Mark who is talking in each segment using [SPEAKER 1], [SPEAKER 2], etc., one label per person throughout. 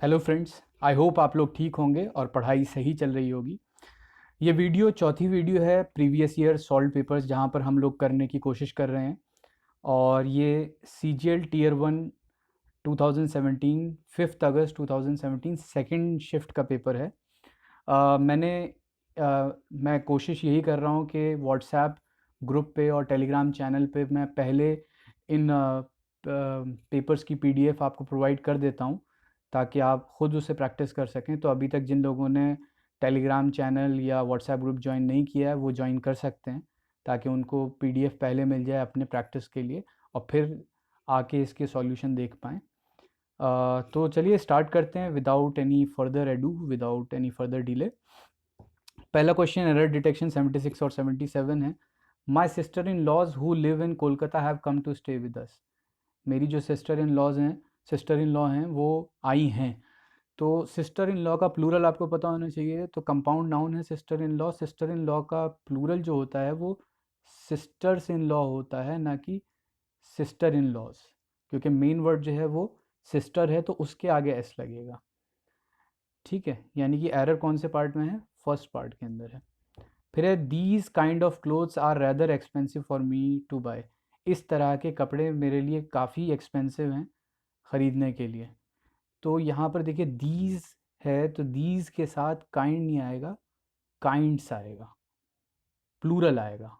[SPEAKER 1] Hello friends, I hope आप लोग ठीक होंगे और पढ़ाई सही चल रही होगी। ये वीडियो चौथी वीडियो है प्रीवियस ईयर सॉल्व पेपर्स जहाँ पर हम लोग करने की कोशिश कर रहे हैं। और ये CGL टीयर 1 2017 5 अगस्त 2017 सेकंड शिफ्ट का पेपर है। मैं कोशिश यही कर रहा हूँ कि व्हाट्सएप ग्रुप पे और टेलीग्राम चैनल पे मैं पहले इन पेपर्स की PDF आपको प्रोवाइड कर देता हूँ ताकि आप ख़ुद उसे प्रैक्टिस कर सकें। तो अभी तक जिन लोगों ने टेलीग्राम चैनल या व्हाट्सएप ग्रुप ज्वाइन नहीं किया है वो ज्वाइन कर सकते हैं ताकि उनको PDF पहले मिल जाए अपने प्रैक्टिस के लिए और फिर आके इसके सॉल्यूशन देख पाएँ। तो चलिए स्टार्ट करते हैं without any further ado, without any further delay. पहला क्वेश्चन एरर डिटेक्शन 76 और 77 है। My sister in laws who live in Kolkata have come to stay with us. मेरी जो सिस्टर इन लॉ हैं वो आई हैं। तो सिस्टर इन लॉ का प्लूरल आपको पता होना चाहिए। तो कंपाउंड नाउन है sister in law. Sister in law का प्लूरल जो होता है वो सिस्टर्स इन लॉ होता है, ना कि सिस्टर इन लॉज, क्योंकि मेन वर्ड जो है वो सिस्टर है तो उसके आगे एस लगेगा। ठीक है, यानी कि एरर कौन से पार्ट में है? फर्स्ट पार्ट के अंदर है। फिर है these kind of clothes are rather expensive for me to buy. इस तरह के कपड़े मेरे लिए काफ़ी एक्सपेंसिव हैं ख़रीदने के लिए। तो यहाँ पर देखिए दीज है तो दीज के साथ काइंड नहीं आएगा, काइंड्स आएगा, प्लूरल आएगा।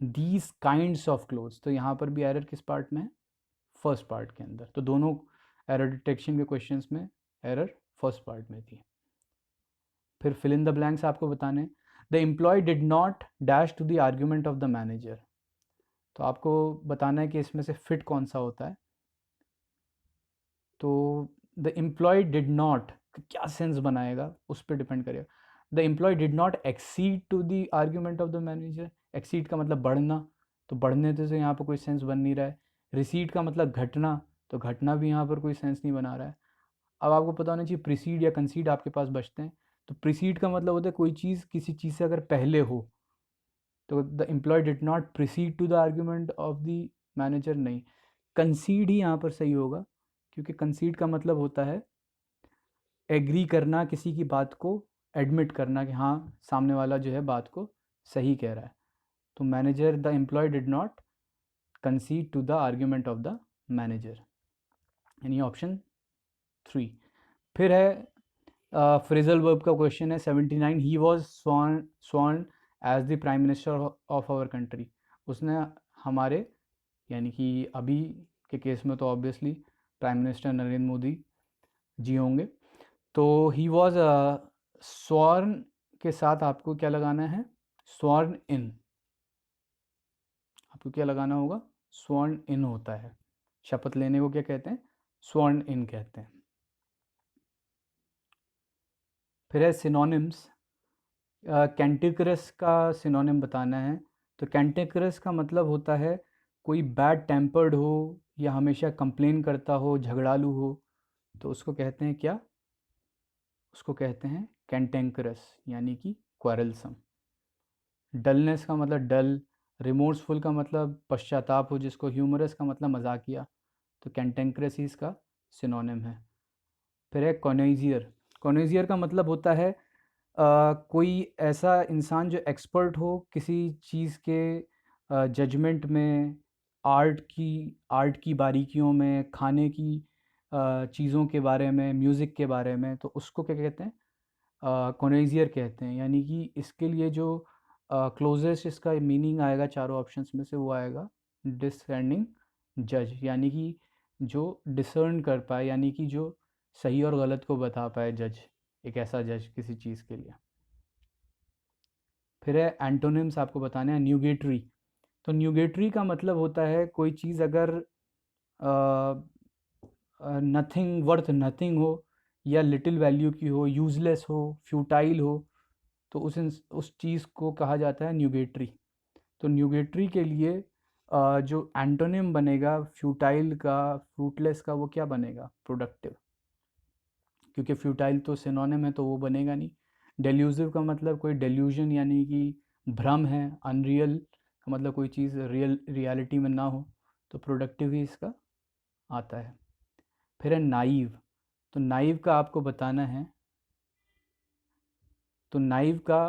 [SPEAKER 1] दीज काइंड्स ऑफ क्लोथ्स, तो यहाँ पर भी एरर किस पार्ट में है? फर्स्ट पार्ट के अंदर। तो दोनों एरर डिटेक्शन के क्वेश्चंस में एरर फर्स्ट पार्ट में थी। फिर फिल इन द ब्लैंक्स आपको बताने। The employ did not dash to the argument of the manager. तो आपको बताना है कि इसमें से फिट कौन सा होता है। तो द एम्प्लॉय डिड नॉट क्या सेंस बनाएगा उस पर डिपेंड करेगा। The employ did not exceed to the argument of the manager. Exceed का मतलब बढ़ना, तो बढ़ने तो यहाँ पर कोई सेंस बन नहीं रहा है। रिसीड का मतलब घटना, तो घटना भी यहाँ पर कोई सेंस नहीं बना रहा है। अब आपको पता होना चाहिए प्रीसीड या कंसीड आपके पास बचते हैं। तो प्रीसीड का मतलब होता है कोई चीज़ किसी चीज़ से अगर पहले हो। तो the employ did not precede to the argument of the manager, नहीं, कंसीड ही यहाँ पर सही होगा, क्योंकि कंसीड का मतलब होता है एग्री करना, किसी की बात को एडमिट करना कि हाँ सामने वाला जो है बात को सही कह रहा है। तो manager the employ did not concede to the argument of the manager, यानी ऑप्शन 3। फिर है फ्रेजल वर्ब का क्वेश्चन है 79। He was sworn as the prime minister of our country. उसने हमारे, यानी कि अभी के केस में तो obviously prime minister Narendra Modi ji होंगे। तो ही वॉज स्वॉर्न के साथ आपको क्या लगाना है? स्वॉर्न इन। आपको क्या लगाना होगा? स्वॉर्न इन होता है। शपथ लेने को क्या कहते हैं? स्वॉर्न इन कहते हैं। फिर है सिनोनिम्स। कैंटिकरस का सिनोनिम बताना है। तो कैंटिकरस का मतलब होता है कोई बैड टेम्पर्ड हो या हमेशा कंप्लेन करता हो, झगड़ालू हो, तो उसको कहते हैं क्या? उसको कहते हैं कैंटेंकरस, यानी कि क्वारलसम। डलनेस का मतलब डल। रिमोर्सफुल का मतलब पश्चाताप हो जिसको। ह्यूमरस का मतलब मजाकिया। तो कैंटेंकरस ही इसका सिनोनिम है। फिर है कॉनेजियर। कॉनेजियर का मतलब होता है कोई ऐसा इंसान जो एक्सपर्ट हो किसी चीज़ के जजमेंट में, आर्ट की बारीकियों में, खाने की चीज़ों के बारे में, म्यूज़िक के बारे में, तो उसको क्या कहते हैं? कॉनेजियर कहते हैं। यानी कि इसके लिए जो क्लोजेस्ट इसका मीनिंग आएगा चारों ऑप्शंस में से वो आएगा डिसर्निंग जज, यानी कि जो डिसर्न कर पाए, यानी कि जो सही और गलत को बता पाए जज, एक ऐसा जज किसी चीज़ के लिए। फिर है एंटोनिम्स आपको बताने हैं। न्यूगेटरी। तो न्यूगेटरी का मतलब होता है कोई चीज़ अगर नथिंग, वर्थ नथिंग हो, या लिटिल वैल्यू की हो, यूजलेस हो, फ्यूटाइल हो, तो उस चीज़ को कहा जाता है न्यूगेटरी। तो न्यूगेटरी के लिए जो एंटोनिम बनेगा फ्यूटाइल का, फ्रूटलेस का, वो क्या बनेगा? प्रोडक्टिव, क्योंकि फ्यूटाइल तो सिनोनिम है तो वो बनेगा नहीं। डेल्यूजिव का मतलब कोई डेल्यूजन, यानी कि भ्रम है। अनरियल का मतलब कोई चीज़ रियलिटी में ना हो, तो प्रोडक्टिव ही इसका आता है। फिर है नाइव। तो नाइव का आपको बताना है। तो नाइव का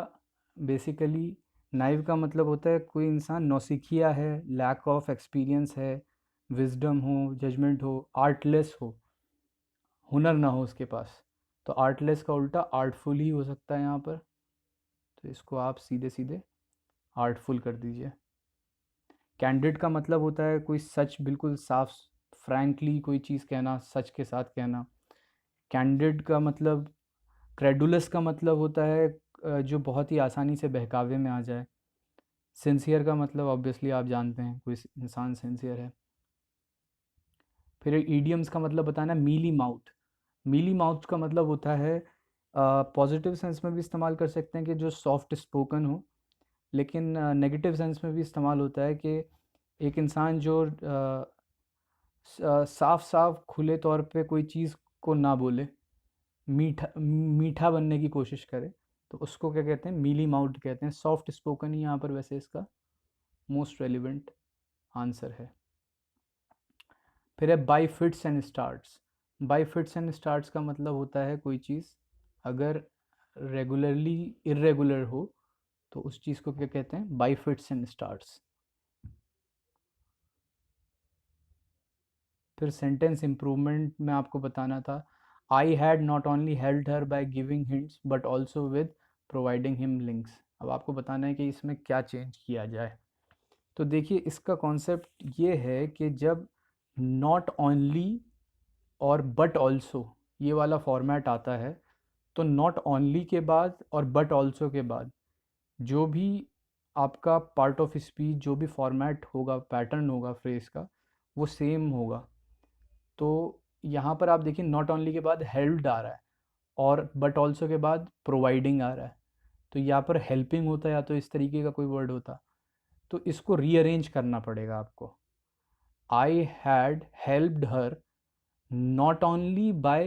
[SPEAKER 1] बेसिकली, नाइव का मतलब होता है कोई इंसान नौसिखिया है, लैक ऑफ एक्सपीरियंस है, विजडम हो, जजमेंट हो, आर्टलेस हो, हुनर ना हो उसके पास। तो आर्टलेस का उल्टा आर्टफुल ही हो सकता है यहाँ पर। तो इसको आप सीधे सीधे आर्टफुल कर दीजिए। कैंडिड का मतलब होता है कोई सच बिल्कुल साफ, फ्रैंकली कोई चीज़ कहना, सच के साथ कहना। कैंडिड का मतलब, क्रेडुलस का मतलब होता है जो बहुत ही आसानी से बहकावे में आ जाए। सिंसियर का मतलब ऑब्वियसली आप जानते हैं, कोई इंसान सिंसियर है। फिर ईडियम्स का मतलब बताना, मीली माउथ। मीली माउथ का मतलब होता है पॉजिटिव सेंस में भी इस्तेमाल कर सकते हैं कि जो सॉफ्ट स्पोकन हो, लेकिन नेगेटिव सेंस में भी इस्तेमाल होता है कि एक इंसान जो साफ साफ खुले तौर पे कोई चीज़ को ना बोले, मीठा मीठा बनने की कोशिश करे, तो उसको क्या कहते हैं, मीली माउथ कहते हैं। सॉफ्ट स्पोकन ही यहाँ पर वैसे इसका मोस्ट रेलिवेंट आंसर है। फिर है by fits and starts. By fits and starts का मतलब होता है कोई चीज़ अगर रेगुलरली इरेगुलर हो तो उस चीज़ को क्या कहते हैं, बाई फिट्स एंड स्टार्ट्स। फिर सेंटेंस इम्प्रूवमेंट में आपको बताना था, I had not only held her by giving hints but also with providing him links. अब आपको बताना है कि इसमें क्या चेंज किया जाए। तो देखिए इसका कॉन्सेप्ट ये है कि जब नॉट ओनली और बट ऑल्सो ये वाला फॉर्मेट आता है, तो नॉट ओनली के बाद और बट ऑल्सो के बाद जो भी आपका पार्ट ऑफ स्पीच, जो भी फॉर्मेट होगा, पैटर्न होगा फ्रेज का, वो सेम होगा। तो यहाँ पर आप देखिए नॉट ओनली के बाद हेल्प्ड आ रहा है और बट ऑल्सो के बाद प्रोवाइडिंग आ रहा है। तो यहाँ पर हेल्पिंग होता या तो इस तरीके का कोई वर्ड होता। तो इसको रीअरेंज करना पड़ेगा आपको। I had helped her not only by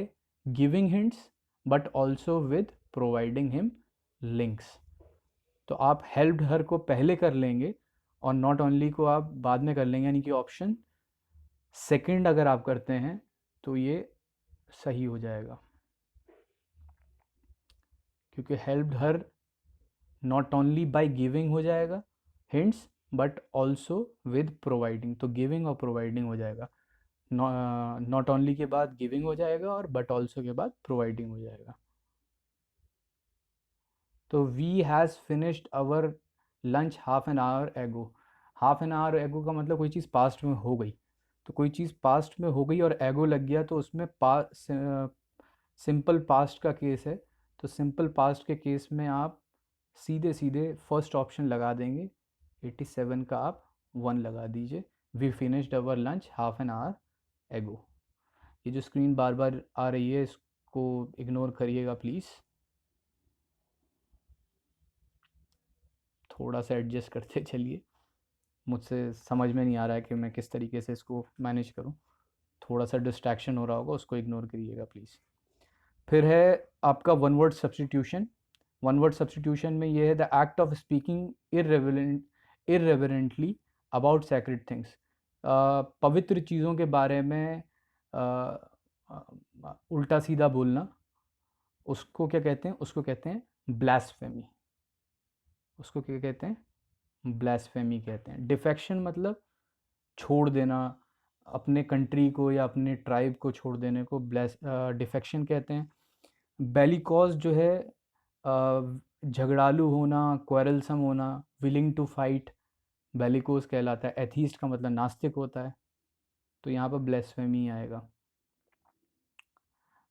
[SPEAKER 1] giving hints but also with providing him links। तो आप helped her को पहले कर लेंगे और not only को आप बाद में कर लेंगे, यानी कि ऑप्शन सेकंड अगर आप करते हैं तो ये सही हो जाएगा, क्योंकि helped her not only by giving हो जाएगा hints but also with providing। तो गिविंग और प्रोवाइडिंग हो जाएगा, नॉट ओनली के बाद गिविंग हो जाएगा और बट ऑल्सो के बाद प्रोवाइडिंग हो जाएगा। तो we has finished our lunch half an hour ago. Half an hour ago का मतलब कोई चीज़ पास्ट में हो गई। तो कोई चीज़ पास्ट में हो गई और एगो लग गया तो उसमें सिंपल पास्ट का केस है। तो सिंपल पास्ट के केस में आप सीधे सीधे फर्स्ट ऑप्शन लगा देंगे, 87 का आप 1 लगा दीजिए। We finished our lunch half an hour ago. ये जो स्क्रीन बार बार आ रही है इसको इग्नोर करिएगा प्लीज़, थोड़ा सा एडजस्ट करते चलिए। मुझसे समझ में नहीं आ रहा है कि मैं किस तरीके से इसको मैनेज करूं। थोड़ा सा डिस्ट्रैक्शन हो रहा होगा, उसको इग्नोर करिएगा प्लीज़। फिर है आपका one word substitution. One word substitution में ये है, the act of speaking irreverently about sacred things. पवित्र चीज़ों के बारे में उल्टा सीधा बोलना, उसको क्या कहते हैं, उसको कहते हैं ब्लास्फेमी। उसको क्या कहते हैं, ब्लास्फेमी कहते हैं। डिफेक्शन मतलब छोड़ देना, अपने कंट्री को या अपने ट्राइब को छोड़ देने को डिफेक्शन कहते हैं। बेलिकॉज जो है झगड़ालू होना, क्वेरलसम होना, विलिंग टू फाइट, बेलिकोस कहलाता है। एथीस्ट का मतलब नास्तिक होता है, तो यहाँ पर ब्लेसफेमी आएगा।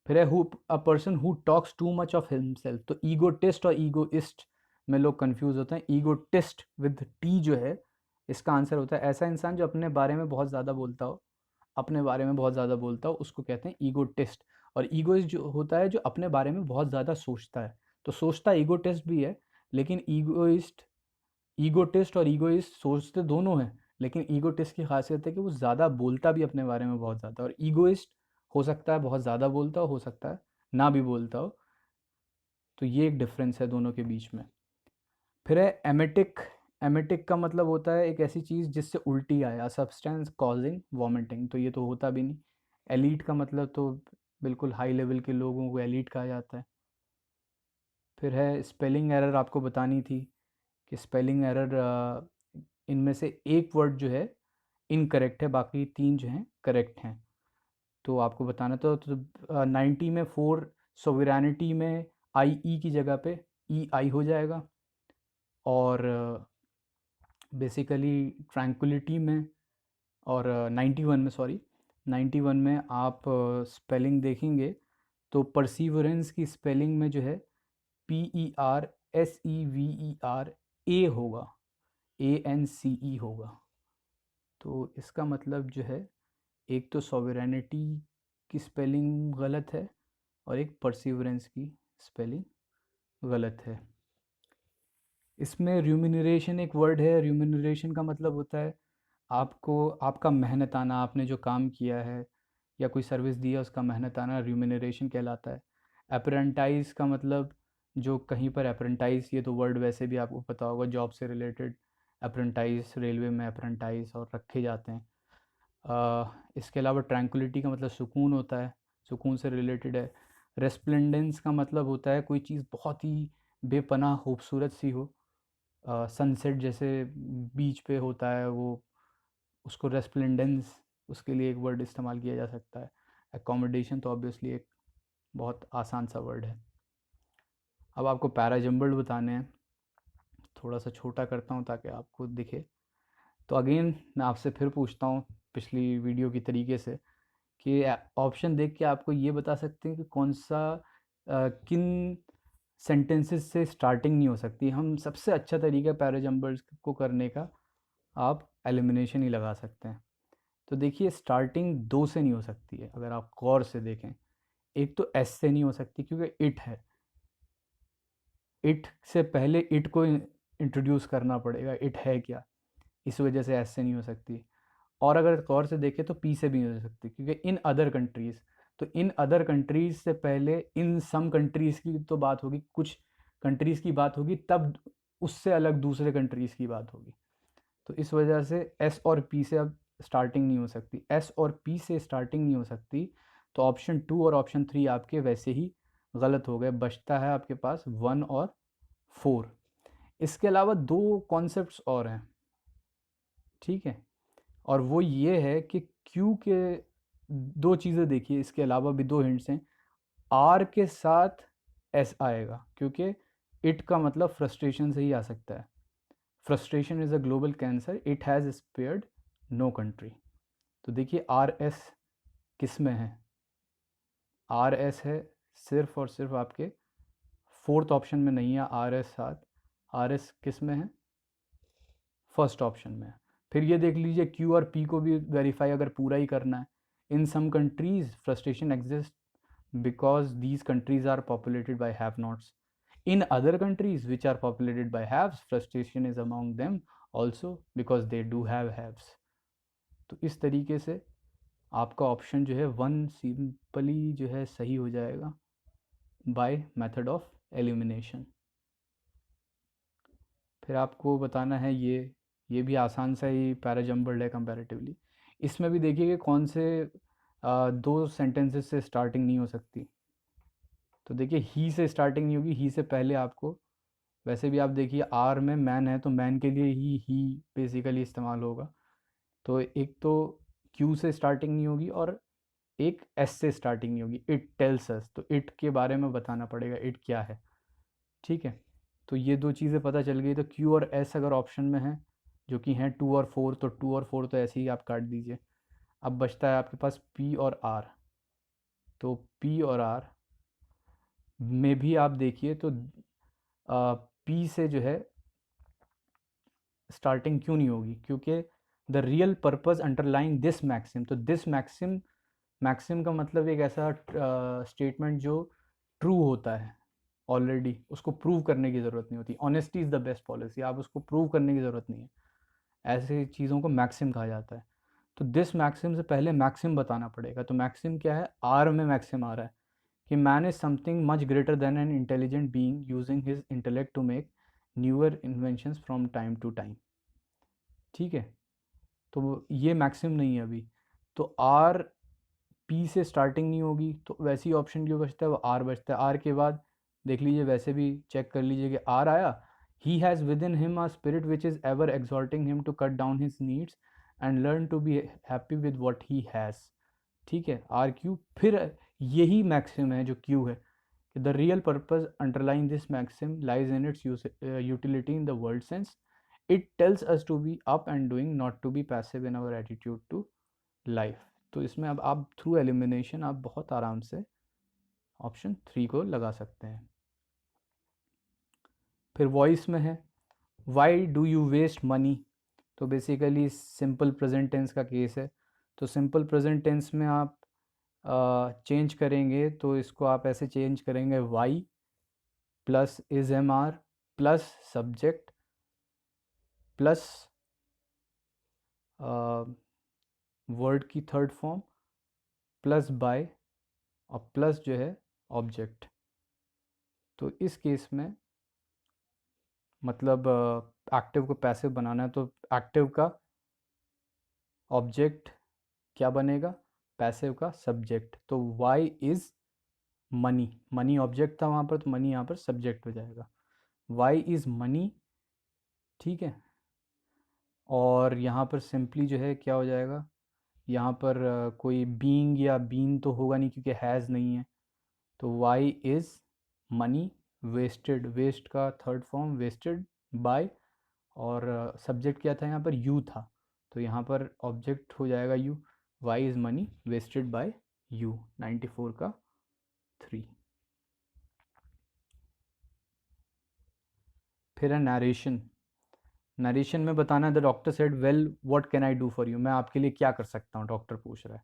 [SPEAKER 1] फिर है who a person who talks too much of himself. तो ईगोटिस्ट और ईगोइस्ट में लोग कंफ्यूज होते हैं। ईगोटिस्ट विद टी जो है इसका आंसर होता है ऐसा इंसान जो अपने बारे में बहुत ज़्यादा बोलता हो, अपने बारे में बहुत ज़्यादा बोलता हो, उसको कहते हैं ईगोटिस्ट। और ईगोइस्ट जो होता है जो अपने बारे में बहुत ज़्यादा सोचता है। तो सोचता ईगोटिस्ट भी है, लेकिन ईगोटिस्ट और ईगोइस्ट सोचते दोनों हैं, लेकिन ईगोटिस्ट की खासियत है कि वो ज़्यादा बोलता भी अपने बारे में बहुत ज़्यादा, और ईगोइस्ट हो सकता है बहुत ज़्यादा बोलता हो सकता है ना भी बोलता हो। तो ये एक डिफरेंस है दोनों के बीच में। फिर है एमेटिक। एमेटिक का मतलब होता है एक ऐसी चीज़ जिससे उल्टी आए, सब्सटेंस कॉजिंग वॉमिटिंग। तो ये तो होता भी नहीं। एलीट का मतलब तो बिल्कुल हाई लेवल के लोगों को एलीट कहा जाता है। फिर है स्पेलिंग एरर, आपको बतानी थी कि स्पेलिंग एरर इनमें से एक वर्ड जो है इनकरेक्ट है, बाकी 3 जो हैं करेक्ट हैं। तो आपको बताना तो 90 में 4 सोवेरेनिटी में आई ई की जगह पे ई आई हो जाएगा, और बेसिकली ट्रैंक्विलिटी में और 91 में, सॉरी 91 में आप स्पेलिंग देखेंगे तो परसीवरेंस की स्पेलिंग में जो है PERSEVER ए होगा, ANCE होगा। तो इसका मतलब जो है एक तो सॉवेरेनिटी की स्पेलिंग गलत है और एक परसीवरेंस की स्पेलिंग गलत है। इसमें रिम्यूनरेशन एक वर्ड है। रिम्यूनरेशन का मतलब होता है आपको आपका मेहनताना, आपने जो काम किया है या कोई सर्विस दी है उसका मेहनताना रिम्यूनरेशन कहलाता है। अप्रेंटाइज का मतलब जो कहीं पर अप्रेंटाइज, ये तो वर्ड वैसे भी आपको पता होगा जॉब से रिलेटेड, अप्रेंटाइज रेलवे में अप्रेंटाइज और रखे जाते हैं। इसके अलावा ट्रैंक्विलिटी का मतलब सुकून होता है, सुकून से रिलेटेड है। रेस्प्लेंडेंस का मतलब होता है कोई चीज़ बहुत ही बेपनाह खूबसूरत सी हो, सनसेट जैसे बीच पे होता है वो, उसको रेस्प्लेंडेंस, उसके लिए एक वर्ड इस्तेमाल किया जा सकता है। एकोमोडेशन तो ऑब्वियसली एक बहुत आसान सा वर्ड है। अब आपको पैराजम्बल्ड बताने हैं, थोड़ा सा छोटा करता हूँ ताकि आपको दिखे। तो अगेन मैं आपसे फिर पूछता हूँ पिछली वीडियो की तरीके से कि ऑप्शन देख के आपको ये बता सकते हैं कि कौन सा किन सेंटेंसेस से स्टार्टिंग नहीं हो सकती। हम सबसे अच्छा तरीका पैराजम्बल्स को करने का, आप एलिमिनेशन ही लगा सकते हैं। तो देखिए स्टार्टिंग 2 से नहीं हो सकती है अगर आप गौर से देखें। एक तो एस से नहीं हो सकती क्योंकि इट है, इट से पहले इट को इंट्रोड्यूस करना पड़ेगा, इट है क्या, इस वजह से एस से नहीं हो सकती। और अगर गौर से देखें तो पी से भी नहीं हो सकती क्योंकि इन अदर कंट्रीज़, तो इन अदर कंट्रीज़ से पहले इन सम कंट्रीज़ की तो बात होगी, कुछ कंट्रीज़ की बात होगी, तब उससे अलग दूसरे कंट्रीज़ की बात होगी। तो इस वजह से एस और पी से अब स्टार्टिंग नहीं हो सकती, एस और पी से स्टार्टिंग नहीं हो सकती। तो ऑप्शन 2 और ऑप्शन 3 आपके वैसे ही गलत हो गए। बचता है आपके पास 1 और 4। इसके अलावा 2 कॉन्सेप्ट्स और हैं, ठीक है, और वो ये है कि क्यू के 2 चीज़ें देखिए, इसके अलावा भी 2 हिंट्स हैं। आर के साथ एस आएगा क्योंकि इट का मतलब फ्रस्ट्रेशन से ही आ सकता है। Frustration is a global cancer, it has spared no country. तो देखिए आर एस किस में है, आर एस है सिर्फ और सिर्फ आपके 4th ऑप्शन में नहीं है। आर एस साथ, आर एस किस में है, फर्स्ट ऑप्शन में है। फिर ये देख लीजिए क्यू और पी को भी वेरीफाई अगर पूरा ही करना है। In some countries frustration exist because these countries are populated by have nots. In other countries which are populated by haves frustration is among them also because they do have haves. तो इस तरीके से आपका option जो है 1 simply जो है सही हो जाएगा बाय मेथड ऑफ एलिमिनेशन। फिर आपको बताना है ये भी आसान सा ही पैराजम्बल्ड है कंपैरेटिवली। इसमें भी देखिए कि कौन से 2 सेंटेंसेस से स्टार्टिंग नहीं हो सकती। तो देखिए ही से स्टार्टिंग नहीं होगी, ही से पहले आपको, वैसे भी आप देखिए आर में मैन है तो मैन के लिए ही बेसिकली इस्तेमाल होगा। तो एक तो क्यू से स्टार्टिंग नहीं होगी और एक एस से स्टार्टिंग नहीं होगी। इट टेल्स अस, तो इट के बारे में बताना पड़ेगा, इट क्या है, ठीक है। तो ये 2 चीज़ें पता चल गई। तो क्यू और एस अगर ऑप्शन में है जो कि हैं 2 और 4, तो 2 और 4 तो ऐसे ही आप काट दीजिए। अब बचता है आपके पास पी और आर। तो पी और आर में भी आप देखिए तो पी से जो है स्टार्टिंग क्यों नहीं होगी, क्योंकि the real purpose underlying this maxim, तो दिस मैक्सिम, मैक्सिम का मतलब एक ऐसा स्टेटमेंट जो ट्रू होता है ऑलरेडी, उसको प्रूव करने की ज़रूरत नहीं होती। Honesty is the best policy, आप उसको प्रूव करने की ज़रूरत नहीं है। ऐसी चीज़ों को मैक्सिम कहा जाता है। तो दिस मैक्सिम से पहले मैक्सिम बताना पड़ेगा। तो मैक्सिम क्या है, आर में मैक्सिम आ रहा है कि man is something much greater than an intelligent being using his intellect to make newer inventions from time to time, ठीक है। तो ये मैक्सिम नहीं है अभी। तो आर पी से स्टार्टिंग नहीं होगी तो वैसे ही ऑप्शन क्यों बचता है, वो आर बचता है। आर के बाद देख लीजिए, वैसे भी चेक कर लीजिए कि आर आया, he has within him a spirit which is ever exhorting him to cut down his needs and learn to be happy with what he has. ठीक है, आर क्यू। फिर यही मैक्सिम है जो क्यू है, the real purpose underline this maxim lies in its utility in the world sense. It tells us to be up and doing, not to be passive in our attitude to life. तो इसमें अब आप through elimination आप बहुत आराम से option 3 को लगा सकते हैं। फिर वॉइस में है, why do you waste money. तो बेसिकली सिंपल प्रेजेंट टेंस का केस है। तो सिंपल प्रेजेंट टेंस में आप चेंज करेंगे तो इसको आप ऐसे चेंज करेंगे, why plus is am are plus subject plus word की थर्ड फॉर्म प्लस बाय और प्लस जो है ऑब्जेक्ट। तो इस केस में मतलब एक्टिव को पैसिव बनाना है तो एक्टिव का ऑब्जेक्ट क्या बनेगा, पैसिव का सब्जेक्ट। तो why is money, money object था वहाँ पर तो मनी यहाँ पर सब्जेक्ट हो जाएगा, वाई इज़ मनी। ठीक है, और यहाँ पर सिंपली जो है क्या हो जाएगा, यहाँ पर कोई बीइंग या बीन तो होगा नहीं क्योंकि हैज़ नहीं है। तो why is money wasted, waste का थर्ड फॉर्म वेस्टेड बाय, और सब्जेक्ट क्या था यहाँ पर, यू था। तो यहाँ पर ऑब्जेक्ट हो जाएगा you, why is money wasted by you. 94 का 3। फिर है नरेशन। नरेशन में बताना है, the doctor said well what can I do for you, मैं आपके लिए क्या कर सकता हूँ, डॉक्टर पूछ रहा है।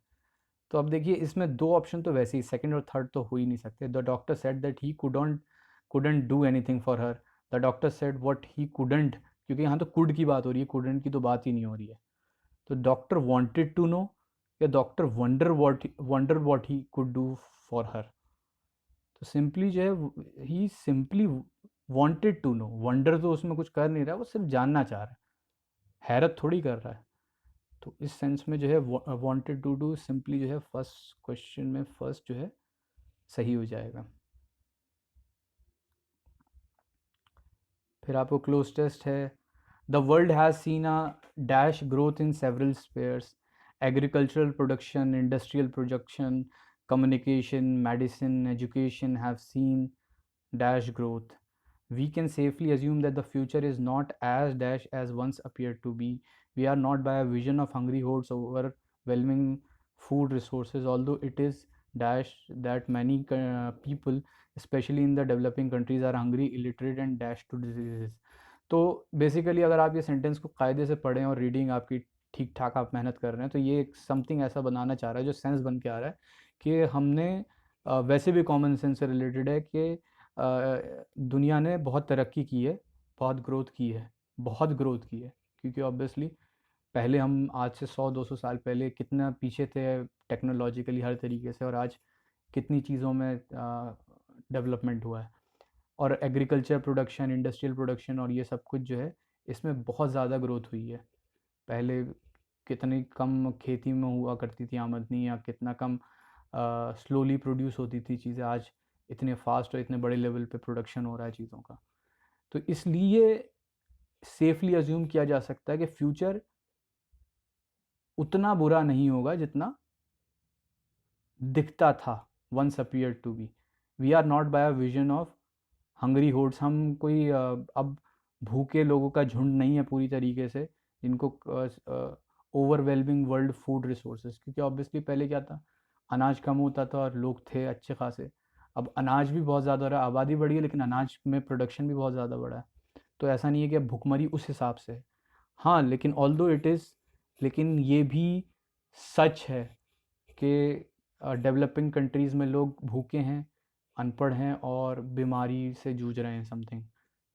[SPEAKER 1] तो अब देखिए इसमें दो ऑप्शन तो वैसे ही, सेकंड और थर्ड तो हो ही नहीं सकते। The doctor said that he couldn't do anything for her, the doctor said what he couldn't, क्योंकि यहाँ तो कुड की बात हो रही है, कुडंट की तो बात ही नहीं हो रही है। तो डॉक्टर वांटेड टू नो या doctor wonder what he could do for her. तो सिंपली जो है he simply wanted to know, wonder तो उसमें कुछ कर नहीं रहा है, वो सिर्फ जानना चाह रहा है, हैरत थोड़ी कर रहा है। तो इस सेंस में जो है वांटेड टू डू सिंपली जो है फर्स्ट क्वेश्चन में फर्स्ट जो है सही हो जाएगा। फिर आपको क्लोज टेस्ट है, the world has seen a dash growth in several spheres, agricultural production, industrial production, communication, medicine, education have seen dash growth. We can safely assume that the future is not as dash as once appeared to be. We are not by a vision of hungry hordes overwhelming food resources, although it is dash that many people, especially in the developing countries, are hungry, illiterate, and dash to diseases. तो basically अगर आप ये sentence को कायदे से पढ़ें और reading आपकी ठीक ठाक आप मेहनत कर रहे हैं तो ये समथिंग ऐसा बनाना चाह रहा है जो सेंस बन के आ रहा है कि हमने वैसे भी कॉमन सेंस से रिलेटेड है कि दुनिया ने बहुत तरक्की की है, बहुत ग्रोथ की है, बहुत ग्रोथ की है, क्योंकि ऑब्वियसली पहले हम आज से 100-200 साल पहले कितना पीछे थे टेक्नोलॉजिकली हर तरीके से, और आज कितनी चीज़ों में डेवलपमेंट हुआ है। और एग्रीकल्चर प्रोडक्शन, इंडस्ट्रियल प्रोडक्शन और ये सब कुछ जो है इसमें बहुत ज़्यादा ग्रोथ हुई है। पहले कितनी कम खेती में हुआ करती थी आमदनी, या कितना कम स्लोली प्रोड्यूस होती थी चीज़ें, आज इतने फास्ट और इतने बड़े लेवल पे प्रोडक्शन हो रहा है चीज़ों का। तो इसलिए सेफली अज्यूम किया जा सकता है कि फ्यूचर उतना बुरा नहीं होगा जितना दिखता था, once appear to be. We are not by a vision of hungry hordes, हम कोई अब भूखे लोगों का झुंड नहीं है पूरी तरीके से, जिनको ओवरवेलमिंग वर्ल्ड फूड रिसोर्सेज, क्योंकि ऑब्वियसली पहले क्या था, अनाज कम होता था और लोग थे अच्छे खासे। अब अनाज भी बहुत ज़्यादा हो रहा है, आबादी बढ़ी है लेकिन अनाज में प्रोडक्शन भी बहुत ज़्यादा बढ़ा है। तो ऐसा नहीं है कि अब भुखमरी उस हिसाब से है। हाँ, लेकिन ऑल्दो इट इज़, लेकिन ये भी सच है कि डेवलपिंग कंट्रीज़ में लोग भूखे हैं, अनपढ़ हैं और बीमारी से जूझ रहे हैं समथिंग।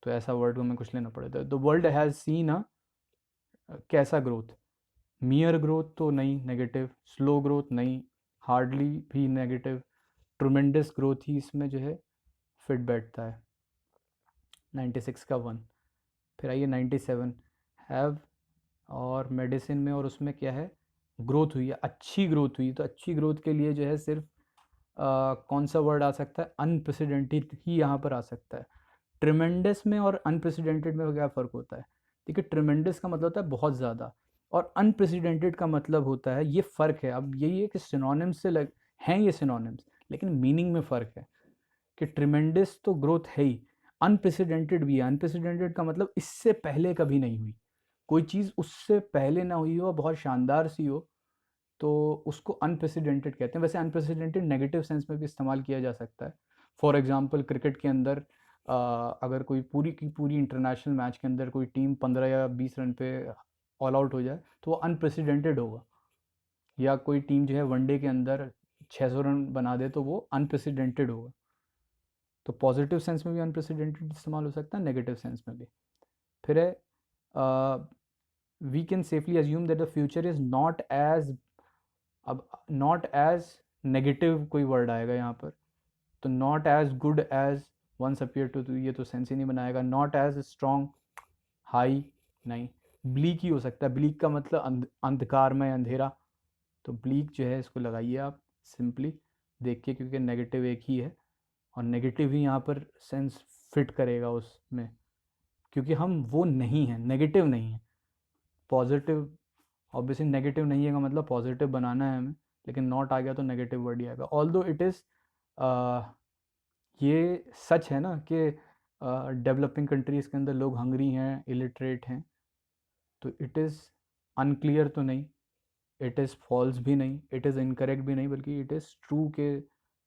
[SPEAKER 1] तो ऐसा वर्ड हमें कुछ लेना पड़ेगा। द वर्ल्ड हैज़ सीन अ कैसा ग्रोथ, मियर ग्रोथ तो नहीं, नेगेटिव, स्लो ग्रोथ नहीं, हार्डली भी नेगेटिव, ट्रुमेंडस ग्रोथ ही इसमें जो है फिट बैठता है। 96 का 1। फिर आइए 97, हैव और मेडिसिन में, और उसमें क्या है, ग्रोथ हुई है, अच्छी ग्रोथ हुई, तो अच्छी ग्रोथ के लिए जो है सिर्फ कौन सा वर्ड आ सकता है, अनप्रेसिडेंटेड ही यहाँ पर आ सकता है। ट्रिमेंडस में और अनप्रेसिडेंटेड में क्या फ़र्क होता है? देखिए, ट्रिमेंडस का मतलब होता है बहुत ज़्यादा, और अनप्रेसिडेंटेड का मतलब होता है, ये फ़र्क है। अब यही है कि सिनोनिम्स से लग हैं ये सिनोनिम्स, लेकिन मीनिंग में फ़र्क है कि ट्रिमेंडस तो ग्रोथ है ही, अनप्रेसिडेंटेड भी है। अनप्रेसिडेंटेड का मतलब इससे पहले कभी नहीं हुई, कोई चीज़ उससे पहले ना हुई हो, बहुत शानदार सी हो, तो उसको अनप्रेसिडेंटेड कहते हैं। वैसे अनप्रेसिडेंटेड नेगेटिव सेंस में भी इस्तेमाल किया जा सकता है। फॉर एग्जांपल क्रिकेट के अंदर अगर कोई पूरी की पूरी इंटरनेशनल मैच के अंदर कोई टीम 15 या 20 रन पे ऑल आउट हो जाए तो वो अनप्रेसिडेंटेड होगा, या कोई टीम जो है वनडे के अंदर 600 रन बना दे तो वो अनप्रेसिडेंटेड होगा। तो पॉजिटिव सेंस में भी अनप्रेसिडेंटेड इस्तेमाल हो सकता है, नेगेटिव सेंस में भी। फिर है, we can safely assume that the future is not as, अब नॉट एज नेगेटिव कोई वर्ड आएगा यहाँ पर, तो not as good as once appear to, ये तो सेंस ही नहीं बनाएगा। नॉट एज स्ट्रॉन्ग, हाई नहीं, ब्लीक ही हो सकता है। ब्लीक का मतलब अंधकार में अंधेरा, तो ब्लीक जो है इसको लगाइए आप सिंपली देख के, क्योंकि नेगेटिव एक ही है और नेगेटिव ही यहाँ पर सेंस फिट करेगा उसमें, क्योंकि हम वो नहीं हैं, नेगेटिव नहीं है। पॉजिटिव, ऑब्वियसली नेगेटिव नहीं है का मतलब पॉजिटिव बनाना है हमें, लेकिन नॉट आ गया तो नेगेटिव वर्ड ही आएगा। ऑल दो इट इज़, ये सच है ना कि डेवलपिंग कंट्रीज़ के अंदर लोग हंगरी हैं, इलिटरेट हैं, तो इट इज़ अनक्लियर तो नहीं, इट इज़ फॉल्स भी नहीं, इट इज़ इनकरेक्ट भी नहीं, बल्कि इट इज़ ट्रू के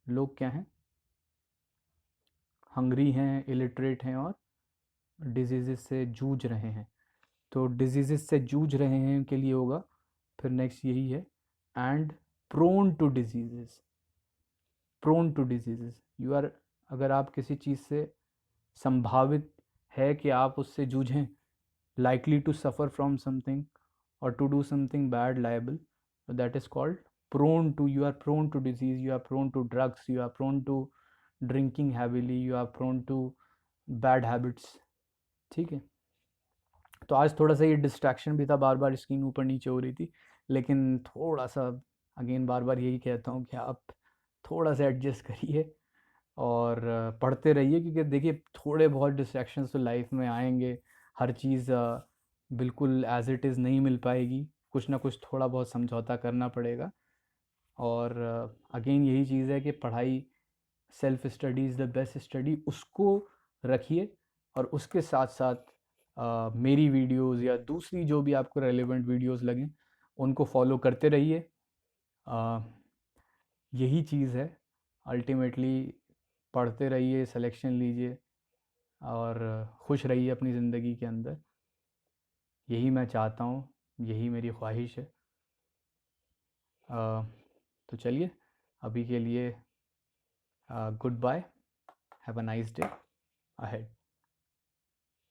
[SPEAKER 1] लोग क्या हैं, हंगरी हैं, इलिटरेट हैं और डिजीज़ से जूझ रहे हैं। तो डिजीज़ से जूझ रहे हैं के लिए होगा, फिर नेक्स्ट यही है, and prone to disease. Prone to disease, you are, अगर आप किसी चीज़ से संभावित है कि आप उससे जूझें, likely to suffer from something or to do something bad, liable, so that is called prone to, you are prone to disease, you are prone to drugs, you are prone to drinking heavily, you are prone to bad habits। ठीक है, तो आज थोड़ा सा ये distraction भी था, बार बार screen ऊपर नीचे हो रही थी, लेकिन थोड़ा सा, अगेन बार बार यही कहता हूँ कि आप थोड़ा सा एडजस्ट करिए और पढ़ते रहिए, क्योंकि देखिए थोड़े बहुत डिस्ट्रैक्शंस तो लाइफ में आएंगे। हर चीज़ बिल्कुल एज इट इज़ नहीं मिल पाएगी, कुछ ना कुछ थोड़ा बहुत समझौता करना पड़ेगा। और अगेन यही चीज़ है कि पढ़ाई, self study is the best study, उसको रखिए, और उसके साथ साथ मेरी वीडियोस या दूसरी जो भी आपको रेलेवेंट वीडियोस लगें उनको फॉलो करते रहिए। यही चीज़ है अल्टीमेटली, पढ़ते रहिए, सिलेक्शन लीजिए और खुश रहिए अपनी ज़िंदगी के अंदर, यही मैं चाहता हूँ, यही मेरी ख्वाहिश है। तो चलिए, अभी के लिए goodbye, have a nice day ahead.